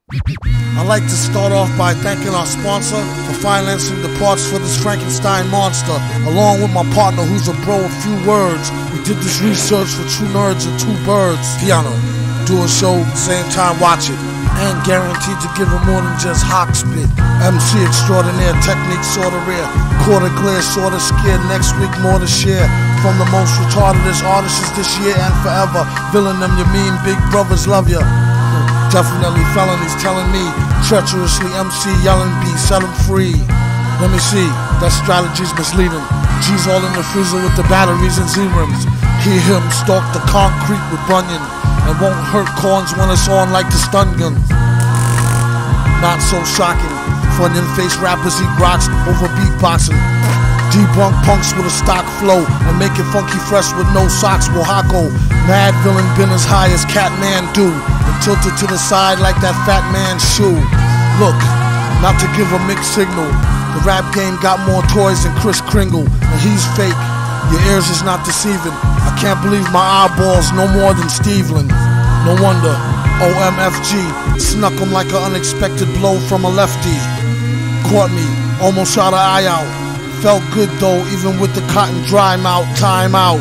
I'd like to start off by thanking our sponsor for financing the parts for this Frankenstein monster, along with my partner who's a bro of few words. We did this research for two nerds and two birds. Piano, do a show, same time watch it, and guaranteed to give it more than just hock spit. MC extraordinaire, technique sorta rare, quarter clear, sorta scared. Next week more to share from the most retardedest artists this year and forever. Villain them, you mean big brothers love ya. Definitely felonies telling me, treacherously MC yelling B, set him free. Let me see, that strategy's misleading. G's all in the freezer with the batteries and Z-rims. Hear him stalk the concrete with Bunyan, and won't hurt corns when it's on like the stun gun. Not so shocking, Funyun face rappers eat rocks over beatboxing. Debunk punks with a stock flow and make it funky fresh with no socks. Wahako, mad villain been as high as Catman do, and tilted to the side like that fat man's shoe. Look, not to give a mixed signal, the rap game got more toys than Kris Kringle, and he's fake. Your ears is not deceiving. I can't believe my eyeballs no more than Steveland. No wonder, OMFG snuck him like an unexpected blow from a lefty. Caught me, almost shot an eye out. Felt good though, even with the cotton dry mouth. Time out.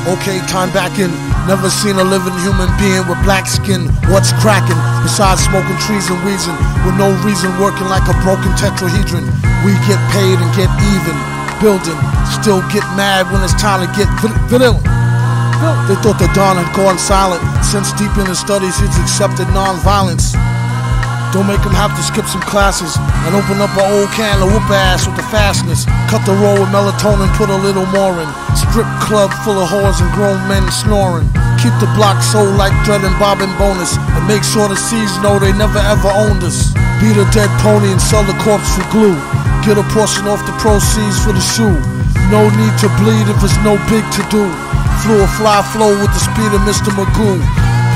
Okay, time back in. Never seen a living human being with black skin. What's cracking? Besides smoking trees and wheezing, with no reason working like a broken tetrahedron. We get paid and get even. Building, still get mad when it's time to get villain. They thought the Don had gone silent. Since deep in his studies, he's accepted non-violence. Don't make him have to skip some classes and open up an old can of whoop ass with the fastness. Cut the roll with melatonin, put a little more in. Strip club full of whores and grown men snoring. Keep the block sold like Dread and Bob and Bonus, and make sure the C's know they never ever owned us. Beat a dead pony and sell the corpse for glue. Get a portion off the proceeds for the shoe. No need to bleed if it's no big to do. Flew a fly flow with the speed of Mr. Magoo.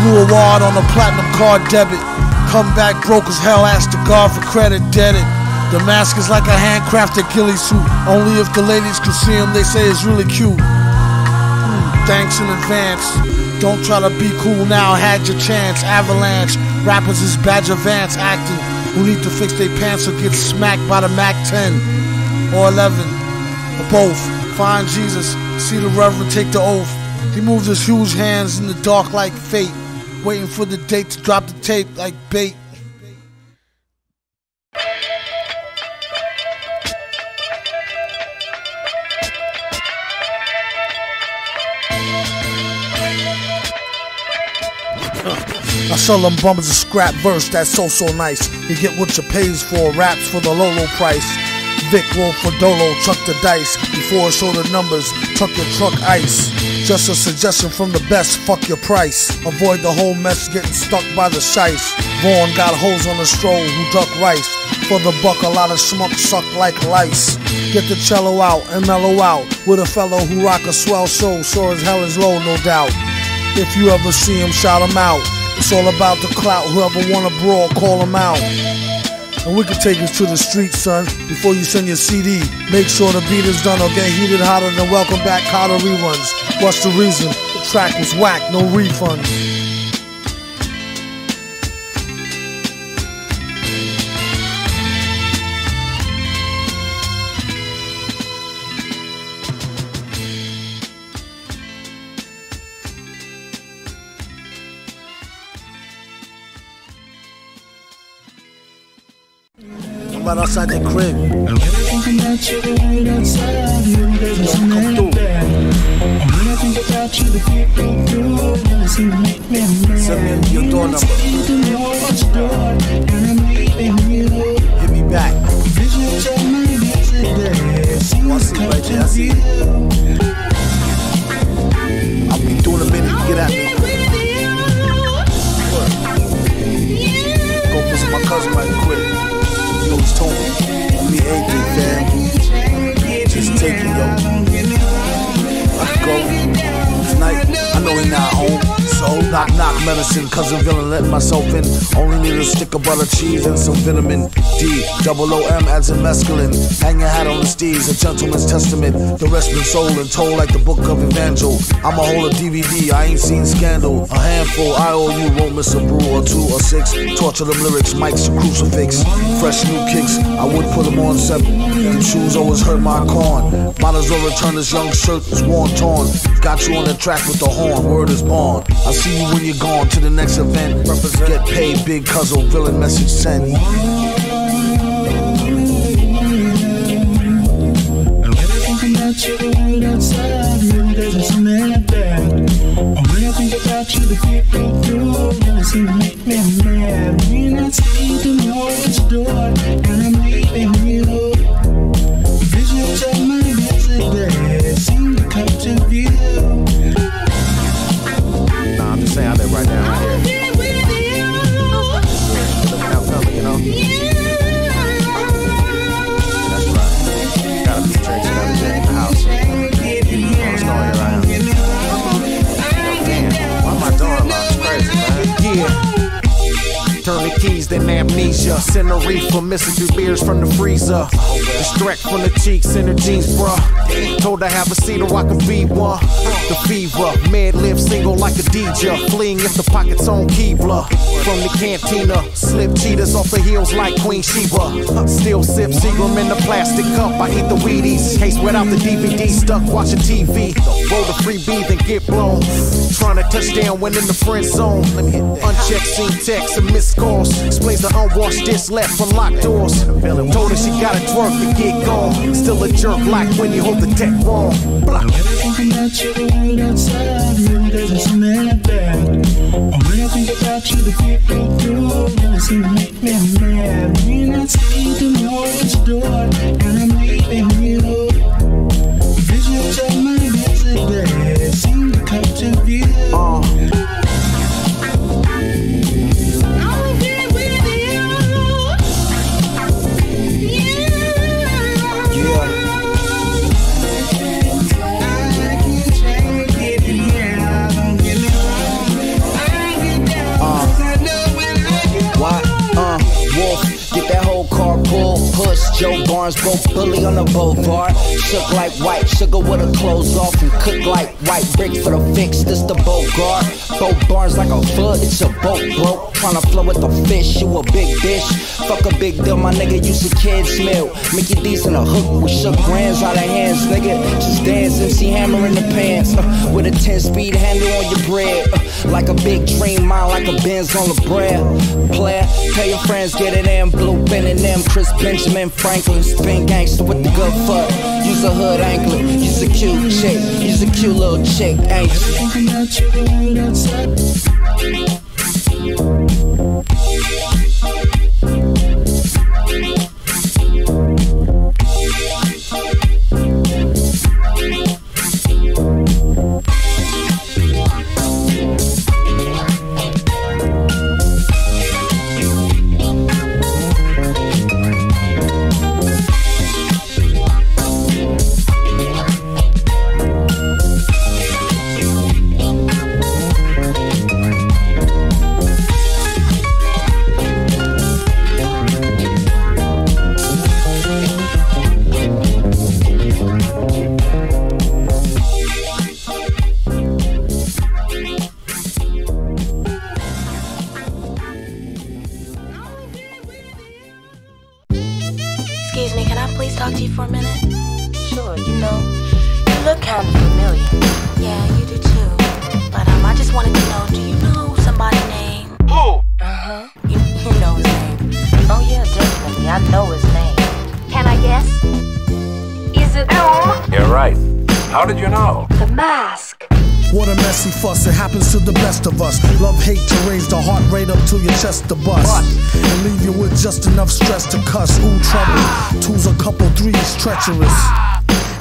Blew a wad on a platinum card debit. Come back broke as hell, ask the God for credit, dead it. The mask is like a handcrafted ghillie suit. Only if the ladies could see him, they say it's really cute. Thanks in advance. Don't try to be cool now, had your chance. Avalanche, rappers is Badger Vance acting. Who need to fix their pants or get smacked by the Mac 10 or 11 or both. Find Jesus, see the Reverend take the oath. He moves his huge hands in the dark like fate, waiting for the date to drop the tape like bait. I sell them bummers a scrap verse that's so nice. You get what you pays for, raps for the low price. Vic roll for Dolo, chuck the dice. Before I show the numbers, tuck your truck ice. Just a suggestion from the best, fuck your price. Avoid the whole mess getting stuck by the shice. Vaughn got hoes on the stroll who duck rice. For the buck a lot of schmuck suck like lice. Get the cello out and mellow out with a fellow who rock a swell show, sure as hell is low, no doubt. If you ever see him, shout him out. It's all about the clout, whoever wanna brawl, call him out. And we can take us to the street, son, before you send your CD. Make sure the beat is done or get heated hotter than Welcome Back Carter reruns. What's the reason? The track was whack, no refunds. Right outside the crib. Come through. Send me your door number. Hit me back. Oh, I see it right there. I see it. I'll be doing a minute. Get at me. Go visit my cousin right quick. He always told me, be anything, fam. Just take it, yo. I can go tonight. I know he not home, so knock, knock, met medicine, cousin villain, let myself in. Only need a stick of butter, cheese, and some vitamin D. Double O-M adds in mescaline. Hang your hat on the steez, a gentleman's testament. The rest been sold and told like the book of Evangel. I'ma hold a DVD, I ain't seen scandal. A handful, I owe you, won't miss a brew or 2 or 6. Torture them lyrics, mics to crucifix. Fresh new kicks, I would put them on 7. Them shoes always hurt my corn. Might as well return this young shirt, it's worn torn. Got you on the track with the horn, word is born. I'll see you when you're gone to the next event. Get paid, big cuzzle, villain message sent. And when I think about you, the world outside really doesn't seem that bad. And when I think about you, the people through really seem to make me mad. When I see the mortgage door and I'm leaving you, visions of my yesterday seem to come to view. Nah, I'm just saying I live right down right here. Looking out for me, you know? That's right. Got a few drinks and everything in the house. What's going on here right now? Damn, why my door locked? It's crazy, man. Yeah. Turn the keys, then amnesia. Send a reefer, missing 3 beers from the freezer. Distract from the cheeks in her jeans, bruh. Told her have a seat or I could be one. The fever, Madlib single like a DJ. Fleeing if the pockets on Kevlar. From the cantina, slip cheetahs off the heels like Queen Sheba. Still sip Seagram in the plastic cup. I eat the Wheaties. Case without the DVD, stuck watching TV. Roll the freebie, then get blown. Trying to touch down when in the friend zone. Let me hit that. Unchecked scene text and missed calls. Explains the unwashed dish left from locked doors. Told her she gotta twerk to get gone. Still a jerk like when you hold the tech wrong. Blah. When I think about you, the world outside really doesn't seem that bad. And when I think about you, the people through really seem to make me mad. When I see the mortgage door and I'm leaving you, visions of my yesterday seem to come to view. Joe Barnes, both bully on the boulevard. Shook like white sugar with her clothes off and cook like white bricks for the fix. This the Bogart. Both Barnes like a foot, it's a boat broke. Tryna flow with the fish, you a big dish. Fuck a big deal, my nigga, use a kid's meal. Mickey D's in a hook, we shook grands out of hands, nigga. Just dance, MC Hammer in the pants. With a 10-speed handle on your bread. Like a big dream, mine like a Benz on the bread. Player, tell your friends, get it in. Blue Ben and them, Chris Benjamin Franklin. Spin gangster with the good fuck. Use a hood anklet, use a cute chick. Use a cute little chick, ain't you? Thinking about you, the world outside. Excuse me, can I please talk to you for a minute? Sure, you look kind of familiar. Yeah, you do too. But I just wanted to know, do you know somebody named... Who? Uh-huh. You know his name. Oh yeah, definitely. I know his name. Can I guess? Is it him? You're right. How did you know? The Mask. What a messy fuss, it happens to the best of us. Love, hate to raise the heart rate up to your chest to bust. And leave you with just enough stress to cuss. Ooh, trouble. 2's a couple, 3's treacherous.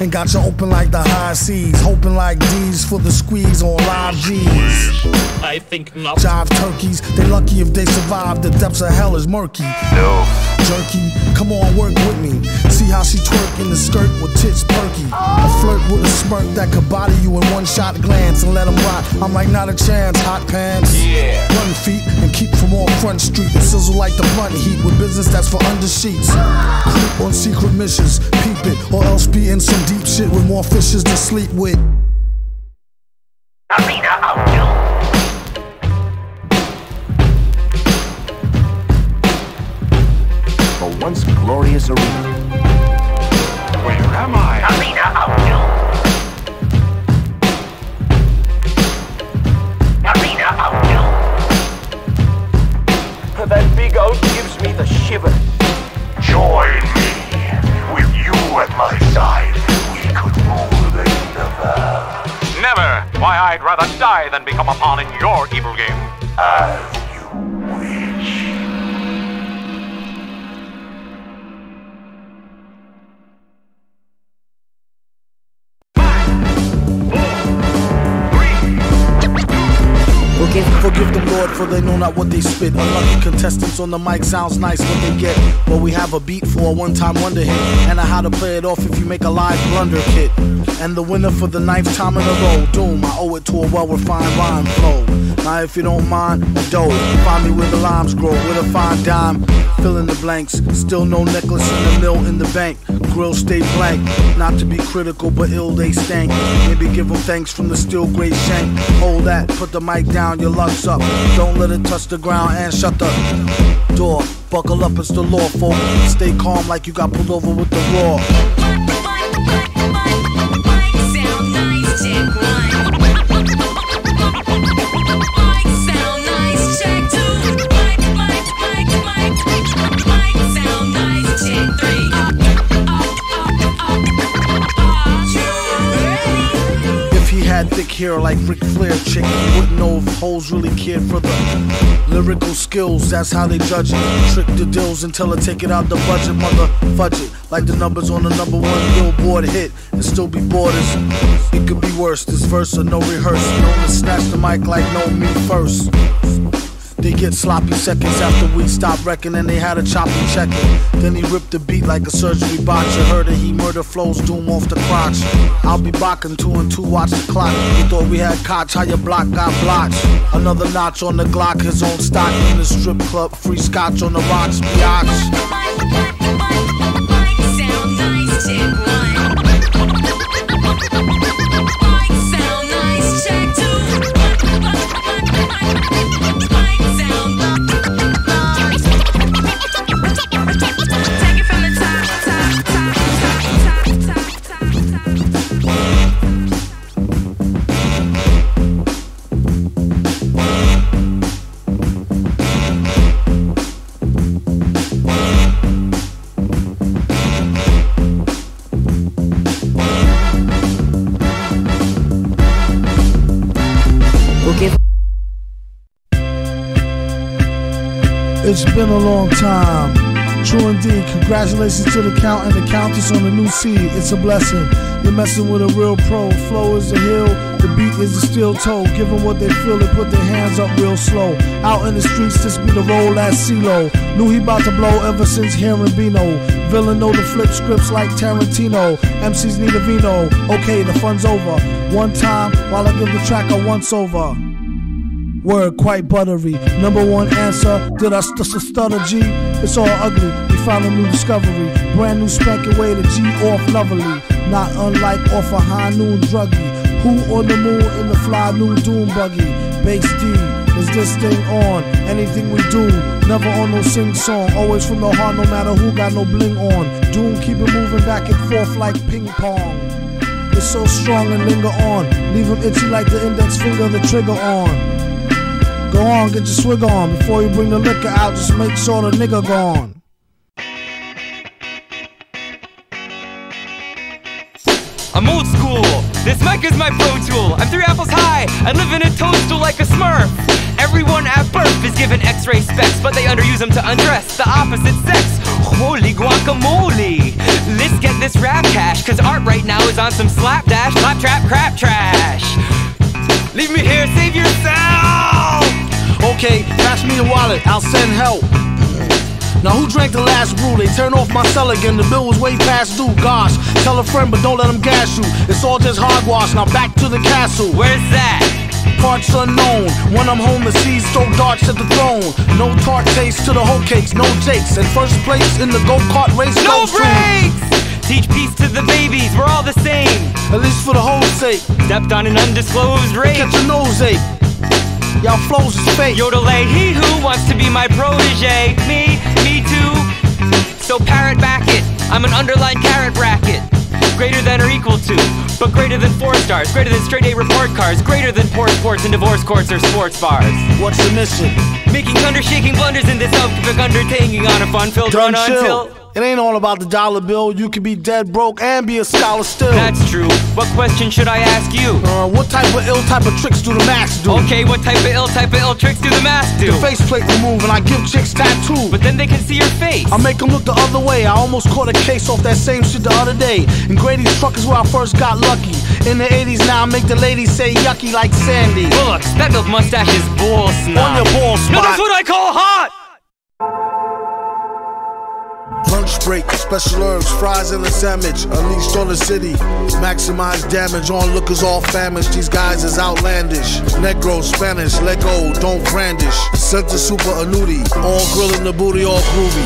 And got you open like the high seas. Hoping like D's for the squeeze on live G's. I think not. Jive turkeys, they lucky if they survive. The depths of hell is murky. No. jerky. Come on, work with me. See how she twerk in the skirt with tits perky. A flirt with a smirk that could body you in one shot glance and let him rock. I'm like, not a chance, hot pants. Yeah. Run feet and keep from on Front Street and sizzle like the blunt heat with business that's for under sheets. Creep on secret missions, peep it, or else be in some deep shit with more fishes to sleep with. Arena outdo. A once glorious arena. Where am I? Arena outdo. Arena outdo. That big oat gives me the shiver. Join me. With you at my side, we could rule the universe. Never! Why, I'd rather die than become a pawn in your evil game. As you wish. Forgive them, Lord, for they know not what they spit. Unlucky contestants on the mic, sounds nice what they get. But we have a beat for a one-time wonder hit, and a how to play it off if you make a live blunder kit. And the winner for the 9th time in a row, Doom, I owe it to a well-refined rhyme flow. Now if you don't mind, dough, find me where the limes grow, with a fine dime, fill in the blanks. Still no necklace in the mill in the bank, grill stay blank. Not to be critical, but ill they stank. Maybe give them thanks from the steel gray shank. Hold that, put the mic down, your luck's up. Don't let it touch the ground and shut the door. Buckle up, it's the law, folk. Stay calm like you got pulled over with the raw. Sound nice, check one. Sound nice, check two. Sound nice, check three. If he had thick hair like Ric Flair chick, he wouldn't know if hoes really cared for the lyrical skills. That's how they judge it. Trick the deals until I take it out the budget. Mother fudge it like the numbers on the #1 Billboard hit and still be borders. It could be worse. This verse or no rehearse. Known to snatch the mic like no me first. They get sloppy seconds after we stop wrecking, and they had a choppy checking. Then he ripped the beat like a surgery botcher. Heard that he murder flows Doom off the crotch. I'll be blocking 2 and 2, watch the clock. You thought we had cots, how your block got blocked. Another notch on the Glock, his own stock in the strip club. Free scotch on the rocks, biatch. Sound nice, check one. Sound nice, check two. Take it from the top. It's been a long time. True indeed. Congratulations to the count and the countess on the new seed. It's a blessing. You're messing with a real pro. Flow is the hill, the beat is the steel toe. Give them what they feel, they put their hands up real slow. Out in the streets, this be the roll at CeeLo. Knew he about to blow ever since hearing Bino. Villain know to flip scripts like Tarantino. MCs need a vino. Okay, the fun's over. One time while I give the track a once over. Word, quite buttery. #1 answer, did I stutter G? It's all ugly, we found a new discovery. Brand new spanking way to G off lovely. Not unlike off a high noon druggy. Who on the moon in the fly new doom buggy? Bass D, is this thing on? Anything we do, never on no sing song. Always from the heart, no matter who got no bling on. Doom keep it moving back and forth like ping pong. It's so strong and linger on. Leave him itchy like the index finger, the trigger on. Go on, get your swig on. Before you bring the liquor out, just make sure the nigga gone. I'm old school, this mic is my pro tool. I'm 3 apples high, I live in a toadstool like a smurf. Everyone at birth is given x-ray specs, but they underuse them to undress the opposite sex. Holy guacamole, let's get this rap cash, cause art right now is on some slapdash, claptrap, crap trash. Leave me here, save yourself! Okay, pass me the wallet, I'll send help. Now who drank the last brew? They turn off my cell again, the bill was way past due. Gosh, tell a friend but don't let them gas you. It's all just hogwash, now back to the castle. Where's that? Parts unknown. When I'm home, the seeds throw darts at the throne. No tart taste to the whole cakes, no jakes. And first place in the go-kart race. No breaks! Teach peace to the babies, we're all the same. At least for the whole sake. Stepped on an undisclosed rape. Catch a nose ache. Y'all flows is fake. Yodelay, he who wants to be my protege. Me too. So parrot back it, I'm an underlined carrot bracket. Greater than or equal to, but greater than 4 stars. Greater than straight A report cards. Greater than ports and divorce courts or sports bars. What's the mission? Making thunder-shaking blunders in this outfit undertaking on a fun-filled run until... It ain't all about the dollar bill. You could be dead broke and be a scholar still. That's true. What question should I ask you? What type of ill type of tricks do the masks do? Okay, what type of ill tricks do the masks do? The faceplate remove and I give chicks tattoos. But then they can see your face. I make them look the other way. I almost caught a case off that same shit the other day. And Grady's truck is where I first got lucky. In the 80s now I make the ladies say yucky like Sandy. Bullocks, that milk mustache is bull snot. On your ball spot. No, that's what I call hot! Lunch break, special herbs, fries and a sandwich. Unleashed on the city, maximize damage on lookers all famished. These guys is outlandish. Negro, Spanish, let go, don't brandish. Sent to super a nudie, all grilling the booty, all groovy.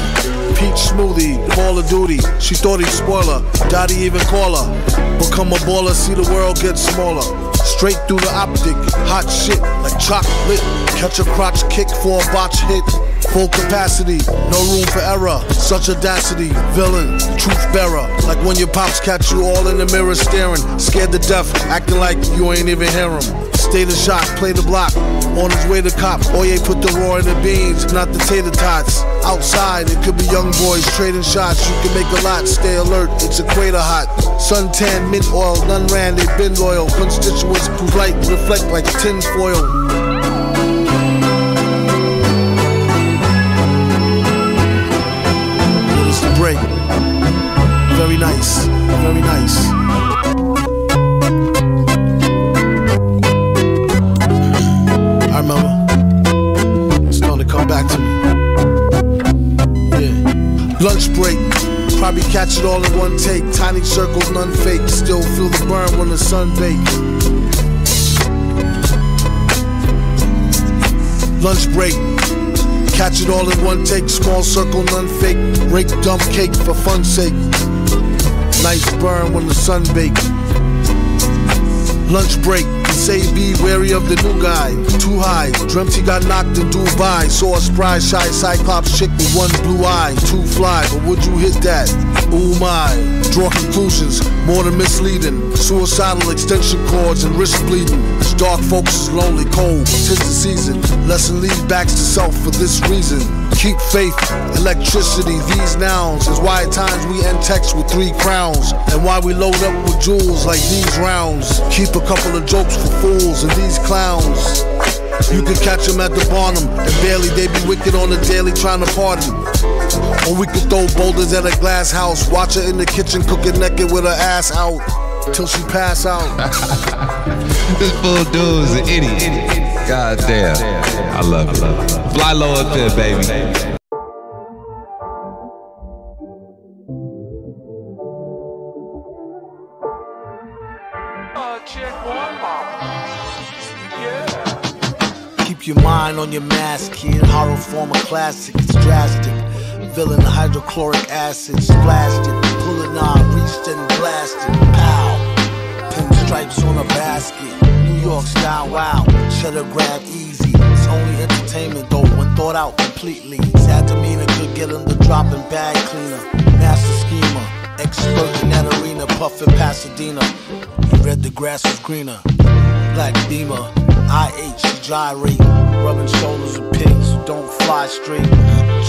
Peach smoothie, Call of Duty. She thought he'd spoil her, Daddy even call her. Become a baller, see the world get smaller. Straight through the optic, hot shit like chocolate. Catch a crotch kick for a botch hit. Full capacity, no room for error. Such audacity, villain, truth bearer. Like when your pops catch you all in the mirror staring. Scared to death, acting like you ain't even hear him. Stay the shot, play the block. On his way to cop, Oye put the raw in the beans, not the tater tots. Outside, it could be young boys trading shots. You can make a lot, stay alert, it's equator hot. Suntan, mint oil, none ran, they been loyal. Constituents whose light reflect like tin foil. Break. Very nice, very nice. I remember. It's starting to come back to me. Yeah. Lunch break. Probably catch it all in one take. Tiny circles, none fake. Still feel the burn when the sun bakes. Lunch break. Catch it all in one take, small circle, none fake. Rake dump cake for fun's sake. Nice burn when the sun bake. Lunch break, say be wary of the new guy. Too high, dreamt he got knocked in Dubai. Saw a spry, shy cyclops chick with one blue eye. Too fly, but would you hit that? Ooh my, draw conclusions, more than misleading. Suicidal extension cords and wrist bleeding. It's dark folks is lonely, cold, 'tis the season. Lesson lead backs to self for this reason. Keep faith, electricity, these nouns is why at times we end text with 3 crowns. And why we load up with jewels like these rounds. Keep a couple of jokes for fools and these clowns. You can catch them at the Barnum, and barely they be wicked on the daily trying to party. Or we could throw boulders at a glass house, watch her in the kitchen cooking naked with her ass out till she pass out. This fool dude is an idiot. God damn. I love it. Fly low up there, baby. Keep your mind on your mask, kid. Horror form a classic, it's drastic. Villain hydrochloric acid, splashed it. Pull a knob, reached and blasted. Pow. Pinstripes on a basket. New York style, wow. Cheddar grab easy. It's only entertainment though when thought out completely. Sad demeanor could get him the dropping bag cleaner. Master schemer, expert in that arena. Puffin' Pasadena. He read the grass was greener. Black Beamer. IH, gyrate, rubbing shoulders of pigs who don't fly straight.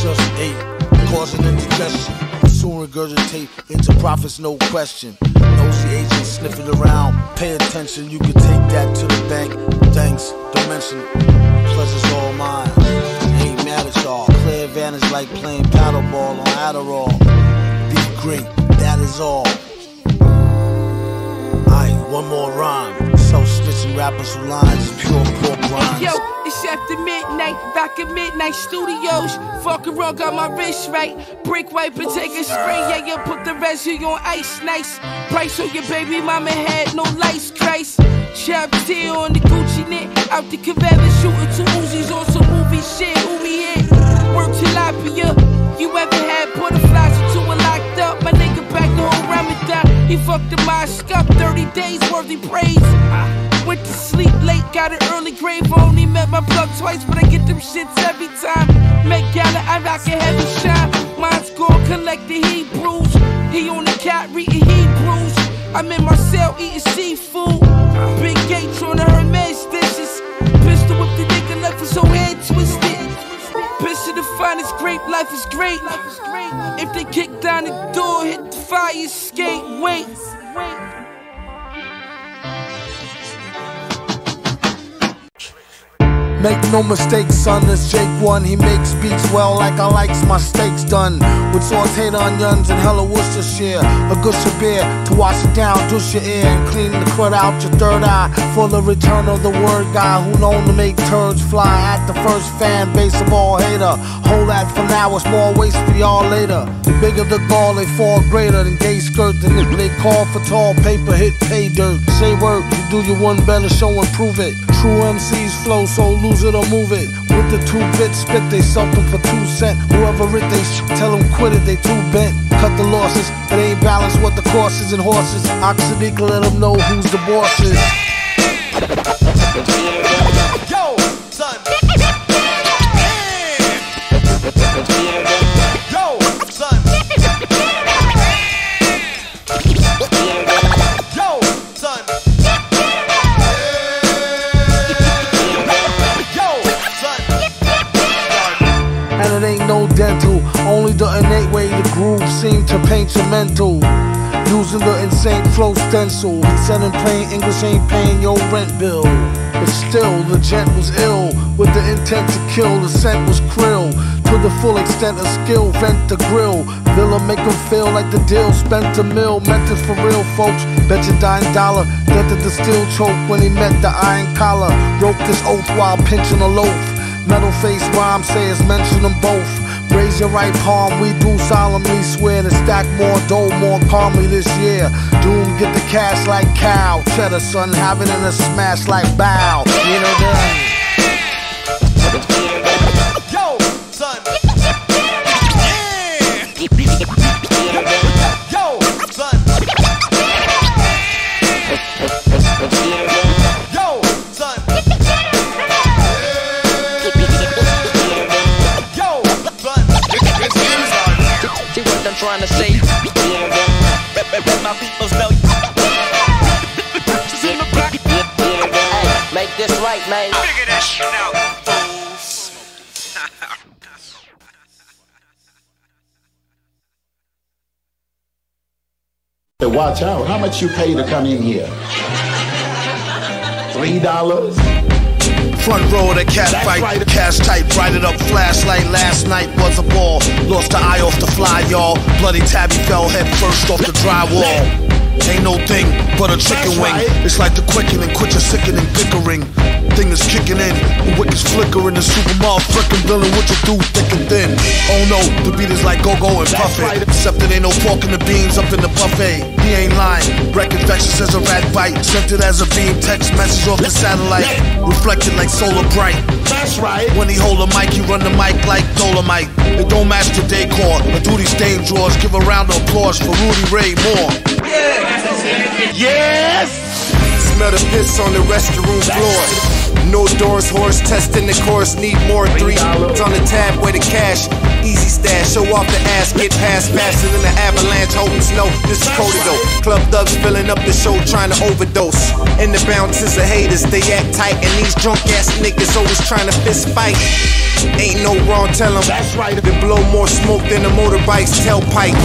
Just ate, causing indigestion. Soon regurgitate into profits, no question. Nosy agents sniff it around. Pay attention, you can take that to the bank. Thanks, don't mention it. Pleasure's all mine. Ain't mad at y'all. Clear advantage like playing paddleball on Adderall. Be great, that is all. Aight, one more rhyme. Self-snitching rappers who lines is pure hardcore grind. Yo, it's after midnight, back at Midnight Studios. Fuck around, got my wrist right. Brick wipe and take a spray. Yeah, you put the residue on ice, nice. Price on your baby mama had no lights, Christ. Chop tear on the Gucci knit. Out the Cavalier shooting 2 Uzis on some movie shit. Who we hit? Work tilapia. You ever had butterflies or 2 and locked up? My nigga back the whole Ramadan. He fucked the mosque up, 30 days worthy praise. Went to sleep late, got an early grave. I only met my plug twice, but I get them shits every time. Met Gala, I rock a heavy shine. Mine's gone, collect the Hebrews. He on the cat reading Hebrews. I'm in my cell eating seafood. Big gate trying to hurt man's dishes. Pistol whip the nigga left his whole head twisted. Pistol the finest grape, life is great. If they kick down the door, hit the fire escape. Wait. Make no mistake, son, this Jake one. He makes beats well like I likes my steaks done. With sauteed onions and hella Worcestershire. A good beer to wash it down, douche your ear, and clean the crud out your third eye. For the return of the word guy who known to make turds fly at the first fan base of all hater. Hold that for now, it's more waste for y'all later. The bigger the gall, they fall greater than gay skirt. The nigga they call for tall paper, hit pay dirt. Say word, you do your one better, show and prove it. True MCs flow, so lose it or move it. With the 2-bit spit, they sell them for 2 cents. Whoever it they tell them quit it, they too bent. Cut the losses, it ain't balanced what the course is and horses. Oxydic, let them know who's the boss is. Yo, son. Yo, son. Yo, son. And it ain't no dental, only the innate way the groove seem to paint your mental. Using the insane flow stencil, he said in plain English ain't paying your rent bill. But still, the gent was ill, with the intent to kill, the scent was krill. To the full extent of skill, vent the grill. Villa make him feel like the deal, spent a mill, meant it for real folks. Bet your $9, dented the steel choke when he met the iron collar. Wrote this oath while pinching a loaf. Metal face rhyme says mention them both. Raise your right palm, we do solemnly swear to stack more dough more calmly this year. Doom get the cash like cow. Cheddar son, have it in a smash like bow. You know that? Yo, son. Yo, son. Yo, son. See what I'm trying to say. Let my peoples know. Hey, make this right, man. Figure that shit out. Watch out. How much you pay to come in here? $3? Front row of the cat fight, right. Cash type, write it up, flashlight. Last night was a ball, lost the eye off the fly, y'all. Bloody tabby fell head first off the drywall. Ain't no thing but a chicken wing. It's like the quickening, quit your sickening bickering. Thing is kicking in, the wick is flickering. The super motherfucking villain, what you do, thick and thin. Oh no, the beat is like go-go and puff it. Except it ain't no pork in the beans up in the buffet. He ain't lying, record vexes as a rat bite. Sent it as a beam, text message off the satellite. Reflected like solar bright. That's right. When he hold a mic, he run the mic like Dolomite. It don't match the decor, a duty stain drawers. Give a round of applause for Rudy Ray Moore. Yes! Smell the piss on the restroom floor. No doors, horse testing the course. Need more $3 on the tab where the cash. Easy stash, show off the ass. Get past faster than the avalanche. Holding snow, this is Codigo. Club thugs filling up the show, trying to overdose. And the bounces of haters, they act tight. And these drunk ass niggas always trying to fist fight. Ain't no wrong, tell them. That's right. They blow more smoke than the motorbike's tailpipe.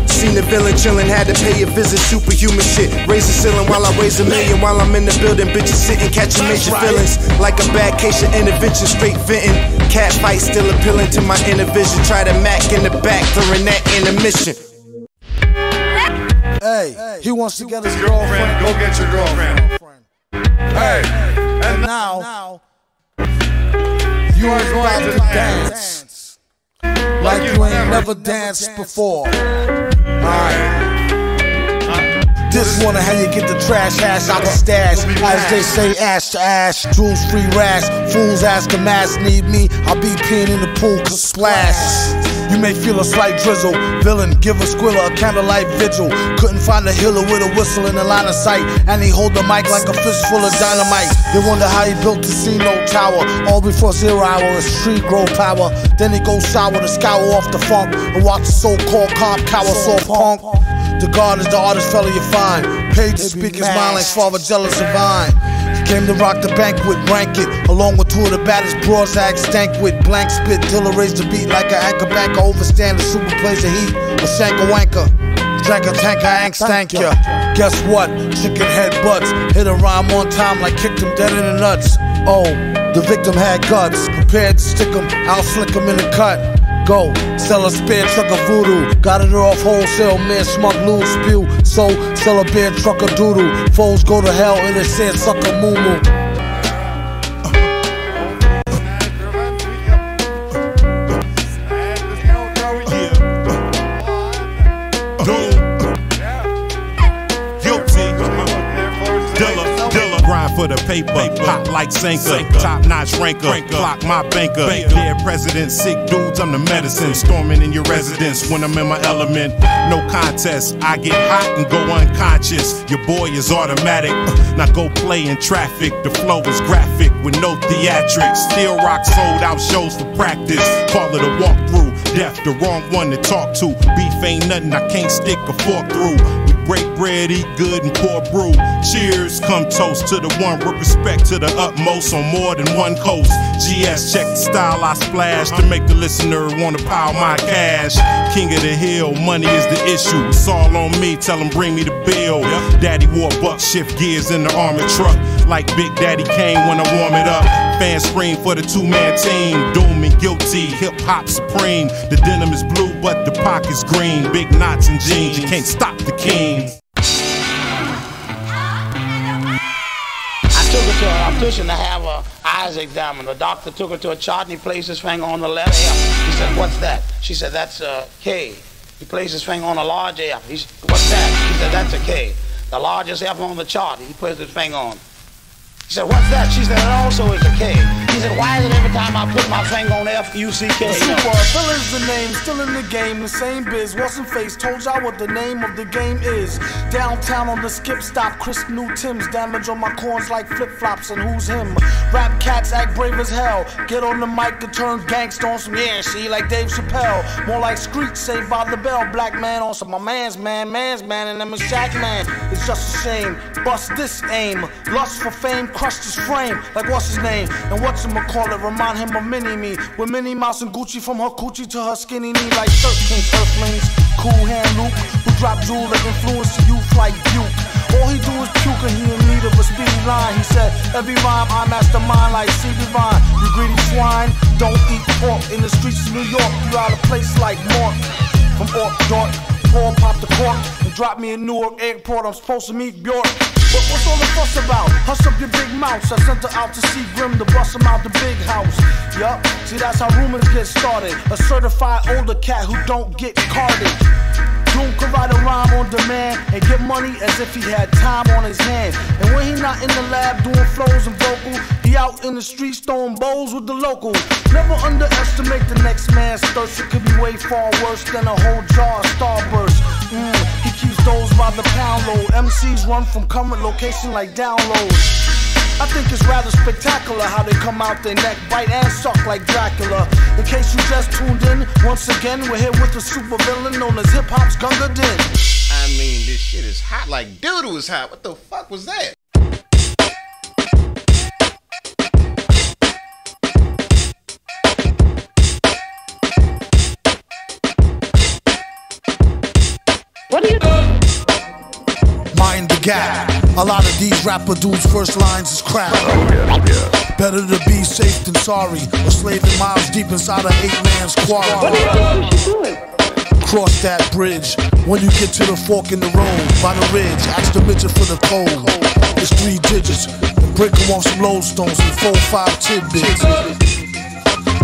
Seen the villain chillin', had to pay a visit, superhuman shit. Raise the ceiling while I raise a million. While I'm in the building, bitches sitting, catching major feelings. Like a bad case of intervention, straight venting. Cat fight still appealing to my inner vision. Try to Mac in the back during that intermission. Hey, he wants to get his girlfriend. Go get your girlfriend. Hey, and now You ain't about to dance like you ain't never danced before. Alright. This one how you get the trash hash out the stash. As they say, ash to ash, jewels free rash. Fools ask a mask need me, I'll be peeing in the pool cause splash. You may feel a slight drizzle. Villain, give a squiller a candlelight vigil. Couldn't find a healer with a whistle in the line of sight. And he hold the mic like a fistful of dynamite. They wonder how he built the C-No tower. All before 0 hour, his tree grow power. Then he goes sour to scour off the funk. And watch the so-called cop cower soft punk. The God is the artist fella you find. Paid to speak his mind like Father Jealous and Vine. Came to rock the banquet, rank it. Along with two of the baddest broads I stank with. Blank spit, Dilla raised the beat like an anchor banker. Overstand the super plays the heat. A shank a wanker. Drank a tanker, ain't stank ya. Guess what? Chicken head butts. Hit a rhyme on time like kicked him dead in the nuts. Oh, the victim had guts. Prepared to stick him, I'll slick him in the cut. Go, sell a spare truck of voodoo. Got it off wholesale, man, smug lose, spew. So, sell a bear truck of doodoo. Foes go to hell and it said suck a moo-moo. For the paper, hot like Sanker, top-notch ranker, clock my banker. Dead president, sick dudes, I'm the medicine. Storming in your residence when I'm in my element. No contest, I get hot and go unconscious. Your boy is automatic, now go play in traffic. The flow is graphic with no theatrics. Still rock sold out shows for practice. Call it a walkthrough, deaf the wrong one to talk to. Beef ain't nothing I can't stick a fork through. Break bread, eat good, and pour brew. Cheers, come toast to the one with respect to the utmost on more than one coast. GS, check the style I splash to make the listener wanna pile my cash. King of the hill, money is the issue. It's all on me, tell him bring me the bill. Daddy wore buck shift gears in the armored truck. Like Big Daddy Kane when I warm it up. Fans scream for the two-man team. Doom and guilty, hip-hop supreme. The denim is blue, but the pocket's green. Big knots and jeans, you can't stop the king. I took her to an optician to have her eyes examined. The doctor took her to a chart and he placed his finger on the letter F. He said, "What's that?" She said, "That's a K." He placed his finger on a large F. He said, "What's that?" She said, "That's a K." The largest F on the chart, he put his finger on. He said, "What's that?" She said, "It also is a K." He said, "Why is it every time I put my finger on F-U-C-K?" Super, Phil is the name, still in the game, the same biz. What's in face, told y'all what the name of the game is. Downtown on the skip stop, crisp new Timbs. Damage on my corns like flip-flops, and who's him? Rap cats act brave as hell. Get on the mic and turn gangsta on some she like Dave Chappelle. More like Screech, Saved by the Bell. Black man on some my man's man, and them a Shaq man. It's just a shame, bust this aim. Lust for fame, crushed his frame. Like what's his name? And what's call it, remind him of Mini-Me. With Minnie Mouse and Gucci from her coochie to her skinny knee. Like 13 earthlings, cool hand Luke, who drop jewel that influence the youth like Duke. All he do is puke and he in need of a speedy line. He said, every rhyme I mastermind like C Divine. You greedy swine, don't eat pork. In the streets of New York, you out a place like Mork. From York, pour pop the cork and drop me in Newark Airport. I'm supposed to meet Bjork. But what's all the fuss about? Hush up your big mouth. I sent her out to see Grim to bust him out the big house. Yup, see that's how rumors get started. A certified older cat who don't get carded. Doom could write a rhyme on demand and get money as if he had time on his hands. And when he not in the lab doing flows and vocals, he out in the streets throwing bowls with the locals. Never underestimate the next man's thirst. It could be way far worse than a whole jar of Starburst. He keeps those by the pound load. MCs run from current location like downloads. I think it's rather spectacular how they come out their neck, bite and suck like Dracula. In case you just tuned in, once again we're here with a super villain known as hip-hop's Gunn. I mean, this shit is hot like doo-doo is hot. What the fuck was that? What are you doing? Mind the gap. A lot of these rapper dudes' first lines is crap. Better to be safe than sorry, or slaving miles deep inside an 8-man's quarry. What are you doing? Cross that bridge when you get to the fork in the road. By the ridge, ask the midget for the code. It's 3 digits. Break them off some lodestones and 4 or 5 tidbits.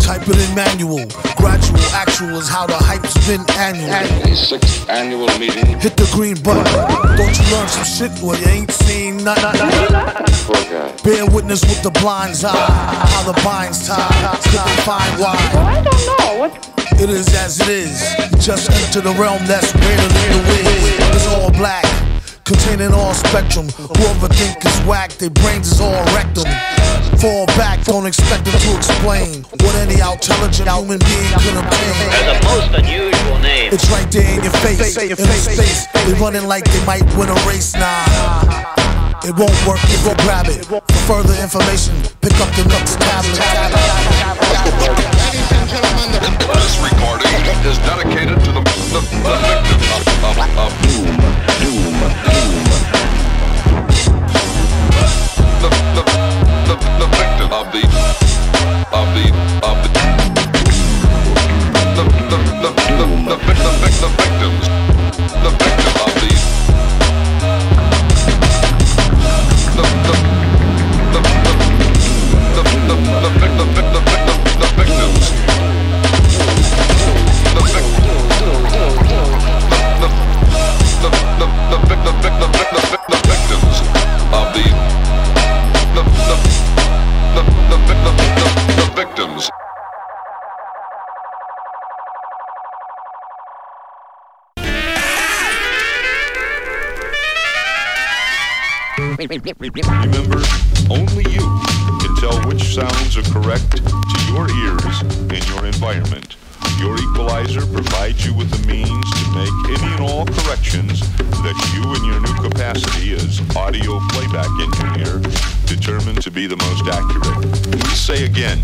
Type it in manual. Gradual, actual is how the hype's been annual. The 6th annual meeting. Hit the green button. Don't you learn some shit? Well, you ain't seen nothing. Poor guy. Bear witness with the blind's eye. How the bind's tied. Couldn't find why. I don't know. What? It is as it is. Just enter the realm that's greater than the wind. It's all black, containing all spectrum. Whoever think is whack, their brains is all rectum. Fall back, don't expect them to explain what any intelligent human being could obtain. That's a most unusual name. It's right there in your face, in space. They running like they might win a race. Nah, it won't work if you grab it. For further information, pick up the next tablet. This recording is dedicated to the victim of doom. The victim of the victims. The victim of the victims. Remember, only you can tell which sounds are correct to your ears in your environment. Your equalizer provides you with the means to make any and all corrections that you in your new capacity as audio playback engineer determine to be the most accurate. We say again,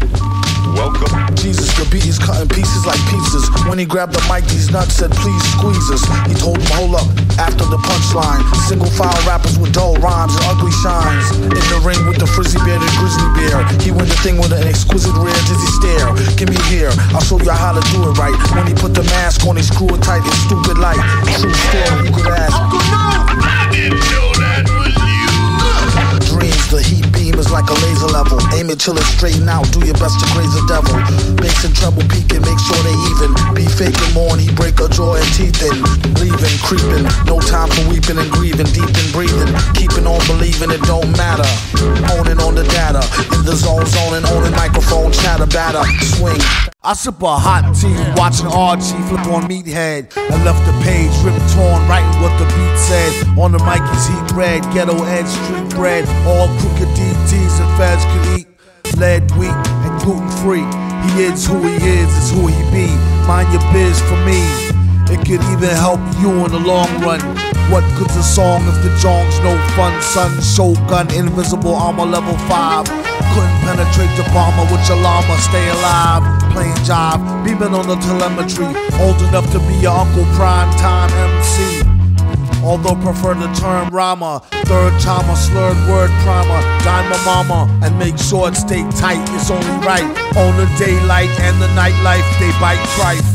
welcome. Jesus, the beat is cutting pieces like pizzas. When he grabbed the mic, these nuts said, please squeeze us. He told him, hold up, after the punchline. Single file rappers with dull rhymes and ugly shines. In the ring with the frizzy bearded grizzly bear. He went the thing with an exquisite rare dizzy stare. Give me here, I'll show you how to do it right. When he put the mask on, he screw it tight, it's stupid light. True story, you could ask. Uncle, no, I didn't know that was you. Dreams, the heat beam is like a laser level. Aim it till it's straighten out, do your best to graze the devil. Bass and treble peaking, make sure they even. Be faking more and he break a jaw and teeth in. Leaving, creeping, no time for weeping and grieving. Deep in breathing, keeping on believing it don't matter. Honing on the data, in the zone, zoning, owning microphone, chatter, batter, swing. I sip a hot tea, watching Archie flip on Meathead. I left the page ripped torn, writing what the beat said. On the mic is heat bread, ghetto edge, street bread. All crooked DTs and feds could eat. Lead, wheat, and gluten free. He is who he is who he be. Mind your biz for me. It could even help you in the long run. What good's a song if the jong's no fun? Son, Shogun, invisible armor level 5. Couldn't penetrate the bomber with your llama. Stay alive, playing jive, beaming on the telemetry. Old enough to be your Uncle Prime Time MC. Although prefer the term rhymer. Third timer, slurred word primer. Dime my mama and make sure it stay tight. It's only right. On the daylight and the nightlife, they bite trife.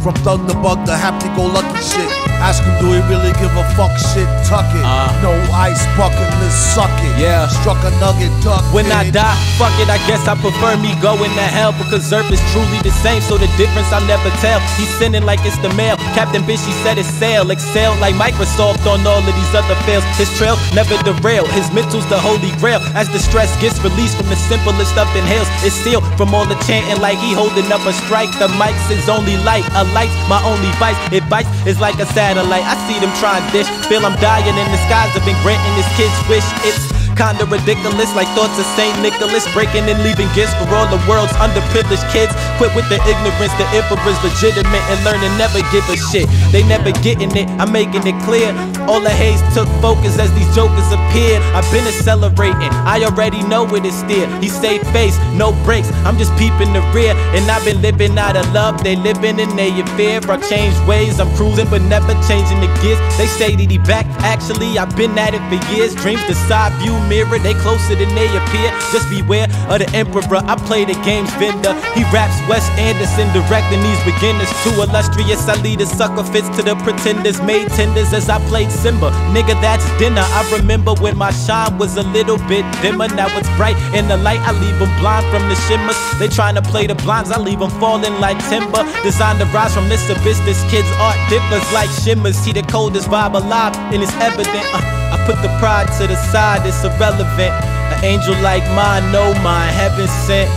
From thug to bug to happy-go-lucky shit. Ask him, do he really give a fuck shit? Tuck it. No ice bucket, let's suck it. Yeah. Struck a nugget, duck When I it. die, fuck it, I guess I prefer me going to hell. Because Earth is truly the same, so the difference I'll never tell. He's sending like it's the mail. Captain Bitch, he said it's sail. Excel like Microsoft on all of these other fails. His trail never derail. His mental's the holy grail. As the stress gets released from the simplest stuff inhales, it's sealed from all the chanting like he holding up a strike. The mic's his only light. A light's my only vice. It bites, it's like a satellite. I see them trying dish. Feel I'm dying in the skies. I've been granting his kids wish. It's kinda ridiculous, like thoughts of St. Nicholas, breaking and leaving gifts for all the world's underprivileged kids. Quit with the ignorance, the emperor's legitimate and learning never give a shit. They never getting it, I'm making it clear. All the haze took focus as these jokers appeared. I've been accelerating, I already know it is steer. He stay face, no brakes, I'm just peeping the rear. And I've been living out of love, they living in their fear. I changed ways, I'm cruising but never changing the gears. They say that he back, actually I've been at it for years. Dreams the side view mirror, they closer than they appear. Just beware of the emperor, I play the game's vendor. He raps Wes Anderson, directing these beginners. Too illustrious, I lead a sucker fits to the pretenders. Made tenders as I played Simba. Nigga, that's dinner. I remember when my shine was a little bit dimmer. Now it's bright in the light, I leave them blind from the shimmers. They trying to play the blinds, I leave them falling like timber. Designed to rise from this abyss, this kid's art differs like shimmers. See the coldest vibe alive, and it's evident. I put the pride to the side, it's irrelevant. An angel like mine, no mine, heaven sent.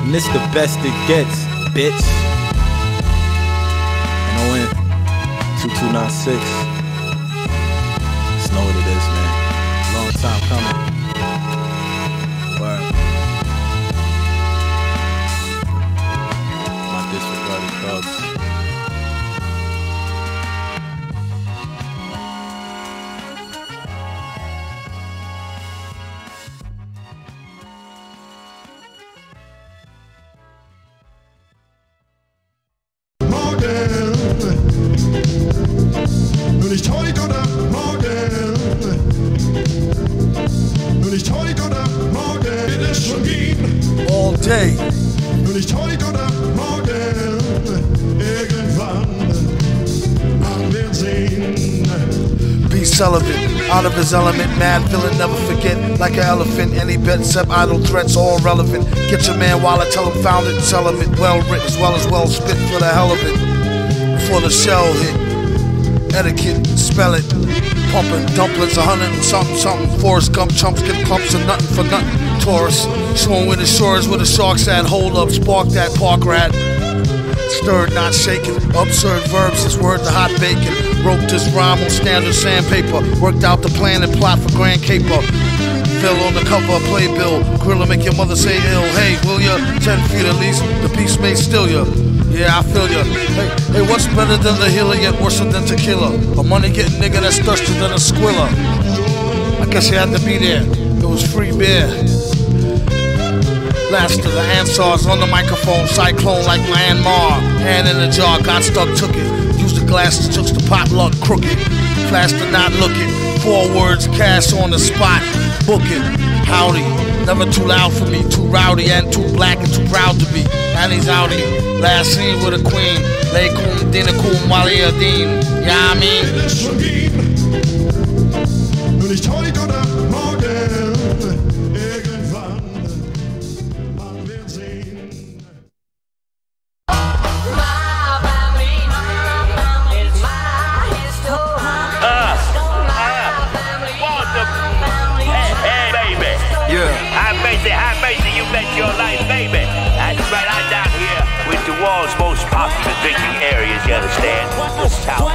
And this the best it gets, bitch. And ON 2296. Just know what it is, man. Long time coming. Word. My disregarded thoughts. All day. B. Sullivan, out of his element, mad villain, never forget. Like an elephant, any bet, except idle threats, all relevant. Get your man while I tell him found it and sell him it. Well written as well spit for the hell of it. Before the shell hit, etiquette, spell it. Pumping dumplings, 100 and something. Forrest Gump chumps get clumps of nothing for nothing. Taurus, showing where the shores where the sharks at. Hold up, spark that park rat. Stirred, not shaken. Absurd verbs, this word to hot bacon. Wrote this rhyme on standard sandpaper. Worked out the plan and plot for Grand Caper. Phil on the cover of Playbill. Grilla make your mother say ill. Hey, will ya? 10 feet at least, the beast may steal ya. Yeah, I feel ya. Hey, what's better than the healer yet worse than tequila? A money-getting nigga that's thirstier than a squiller. I guess you had to be there. It was free beer. Last of the Ansars on the microphone. Cyclone like Myanmar. Hand in the jar, got stuck, took it. Used the glasses, took the potluck, crooked. Flash to not look it. 4 words, cash on the spot. Book it. Howdy. Never too loud for me. Too rowdy and too black and too proud to be. And he's outie. Last scene with a queen. Leikum dinakum waliadin. Yeah, I mean. Your life, baby. That's right, I'm down here with the world's most popular drinking areas, you understand? The South.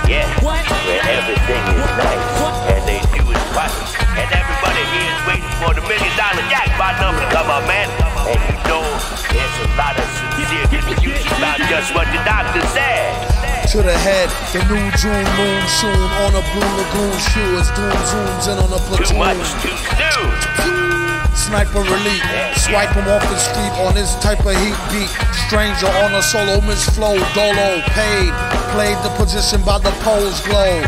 Yeah, where everything is nice and they do it right. And everybody here is waiting for the $1 million jackpot number to come up, man. And you know, there's a lot of sincere confusion about just what the doctor said. To the head, the new June moon soon on a blue lagoon shoe as doom zooms in on a platoon. Too much too soon. Sniper relief, swipe him off the street on this type of heat beat. Stranger on a solo, Miss Flow, Dolo, paid. Played the position by the pole's glow.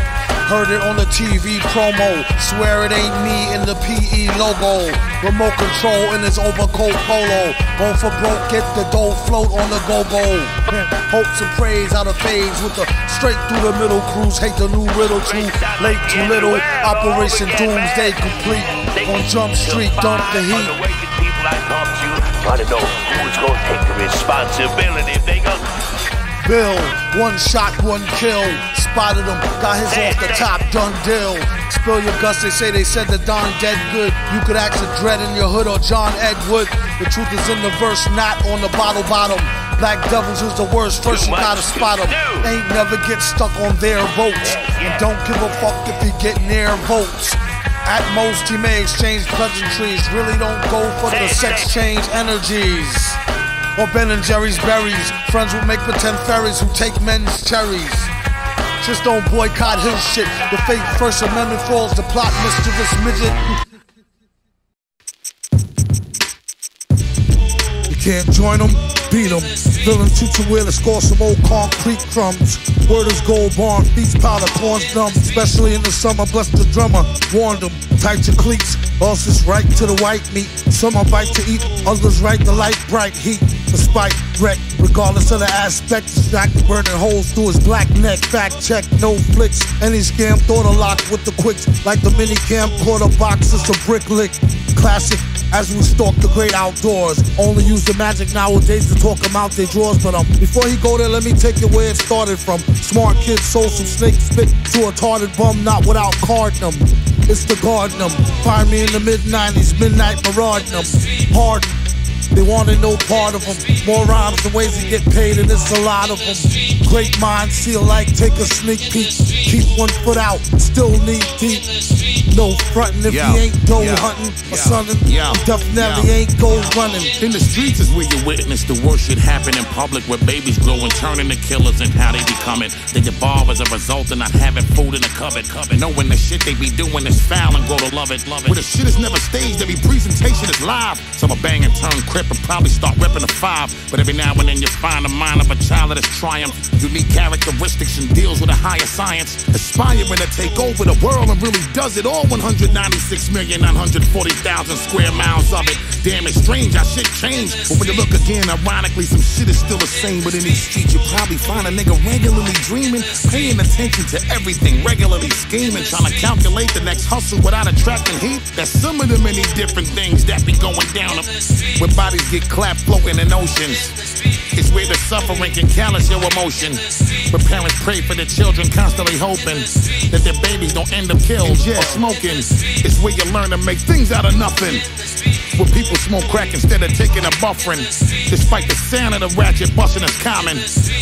Heard it on the TV promo. Swear it ain't me in the PE logo. Remote control in his overcoat polo. Go for broke, get the dough, float on the go-go. Hopes and praise out of phase with the straight through the middle cruise. Hate the new riddle too late, too little. Operation Doomsday complete. On Jump Street, dump the heat. People I talk to wanna know who's gonna take the responsibility if they go. Bill, 1 shot, 1 kill. Spotted him, got his off the top, done deal. Spill your guts, they said the Don dead good. You could ask a Dread in your hood or John Edward. The truth is in the verse, not on the bottle bottom. Black Devils is the worst, first you gotta spot them. Ain't never get stuck on their votes. And don't give a fuck if he get near votes. At most he may exchange pleasantries. Really don't go for the sex change energies. Or Ben and Jerry's berries. Friends will make pretend fairies who take men's cherries. Just don't boycott his shit. The fake First Amendment falls, the plot mischievous midget. You can't join them. beat 'em. Villain teach you where to score some old concrete crumbs. Word is gold barn, beats powder, corn's numb. Especially in the summer, bless the drummer. Warned him, tight your cleats. Else it's right to the white meat. Some are bite to eat, others right to light bright heat. Despite wreck, regardless of the aspect, Jack burning holes through his black neck. Fact check, no flicks. Any scam thought a lock with the quicks. Like the mini camcorder box, it's a brick lick. Classic. As we stalk the great outdoors, only use the magic nowadays to talk them out their drawers. But before he go there, let me take you where it started from. Smart kids sold some snake spit to a retarded bum, not without carding them. It's the garden them. Find me in the mid-90s, midnight marauding them. Hard. They wanted no part of them. More rhymes and ways to get paid, and it's a lot of them. Great minds see alike, take a sneak peek. Keep one foot out, still knee deep. No frontin' if he ain't go hunting or something. He definitely ain't go running. In the streets is where you witness the worst shit happen in public, where babies grow and turn into killers and how they become it. They evolve as a result of not having food in the cupboard. Knowing the shit they be doing is foul and grow to love it. Where the shit is never staged, every presentation is live. Some are bang and turn crip and probably start repping the 5. But every now and then you find the mind of a child that has triumphed. Unique characteristics and deals with a higher science. Aspiring to take over the world and really does it all. 196,940,000 square miles of it. Damn, it's strange how shit changed. But when you look again, ironically, some shit is still the same. But in these streets, you probably find a nigga regularly dreaming, paying attention to everything, regularly scheming, trying to calculate the next hustle without attracting heat. That's some of the many different things that be going down. Where bodies get clapped floating in oceans. It's where the suffering can callous your emotion. Where parents pray for their children, constantly hoping that their babies don't end up killed or smoking. It's where you learn to make things out of nothing. Where people smoke crack instead of taking a buffering. Despite the sound of the ratchet busting is common.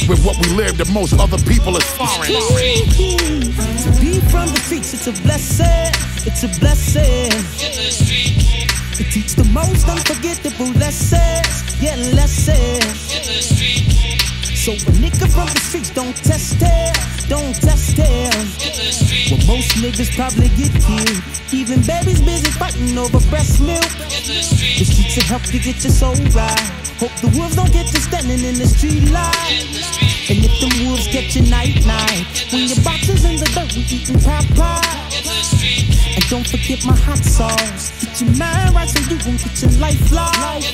With what we live, the most other people is foreign. To be from the streets, it's a blessing. It's a blessing. To teach the most unforgettable lessons, yeah, lessons. So a nigga from the streets don't test it, don't test it. Well, most niggas probably get killed. Even babies busy fighting over breast milk. The streets will help you get your soul right. Hope the wolves don't get you standing in the street light. And if them wolves get you night-night, when your boxes in the dirt, we eating Popeye. And don't forget my hot sauce. Get your mind right so you won't get your life lost.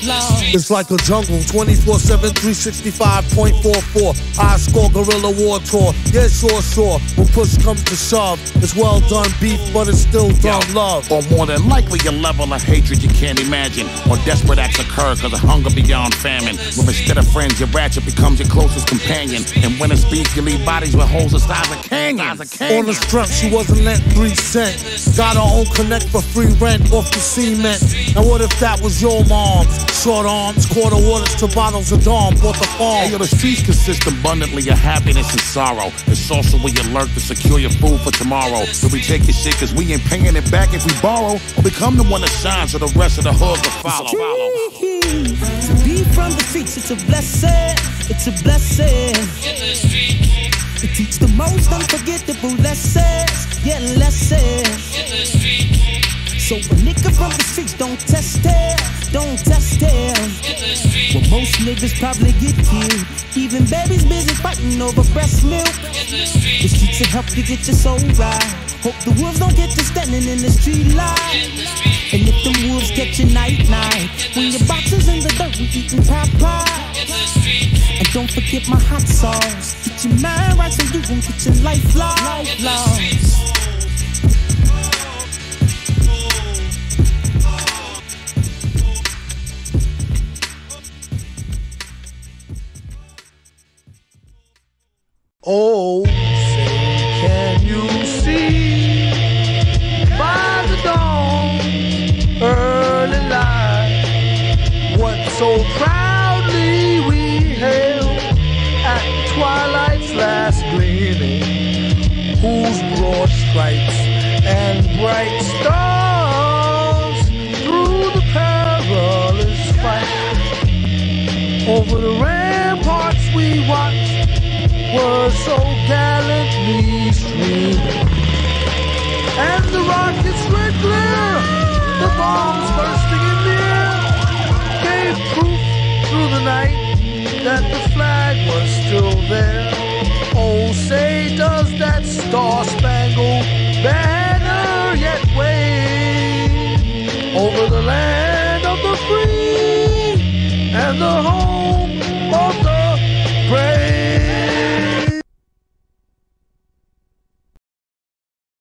It's like a jungle, 24/7, 365.44. High score guerrilla war tour. Yeah, sure. When push comes to shove, it's well done beef, but it's still dumb love. Or more than likely a level of hatred you can't imagine. Or desperate acts occur because of hunger beyond famine. Where instead of friends, your ratchet becomes your closest companion. And when it speaks, you leave bodies with holes the size of canyons. On the strength, she wasn't lent 3 cents. Got her own connect for free rent off the cement. Now what if that was your mom's? Short arms, quarter waters to bottles of Dawn, bought the farm. Hey, yo, the streets consist abundantly of happiness and sorrow. It's also where you lurk to secure your food for tomorrow. So we take your shit cause we ain't paying it back if we borrow. Or become the one that shines so the rest of the hood will follow. To be from the streets, it's a blessing. It's a blessing. To teach the most unforgettable lessons, yeah, lessons. So a nigga from the streets don't test it, don't test it. Well, most niggas probably get killed. Even babies busy fighting over breast milk. The streets will help you get your soul right. Hope the wolves don't get you standing in the street light. And if them wolves get you night-night, when your boxes in the dirt, we eating Popeye. And don't forget my hot sauce. Get your mind right so you won't get your life lost. Oh, say can you see by the dawn, early light, what so proudly we hailed at twilight's last gleaming, whose broad stripes and bright stars through the perilous fight over the ramparts we watched were so gallantly streaming, and the rockets were clear, the bombs bursting in the air gave proof through the night flag was still there. Oh, say does that star-spangled banner yet wave over the land of the free and the home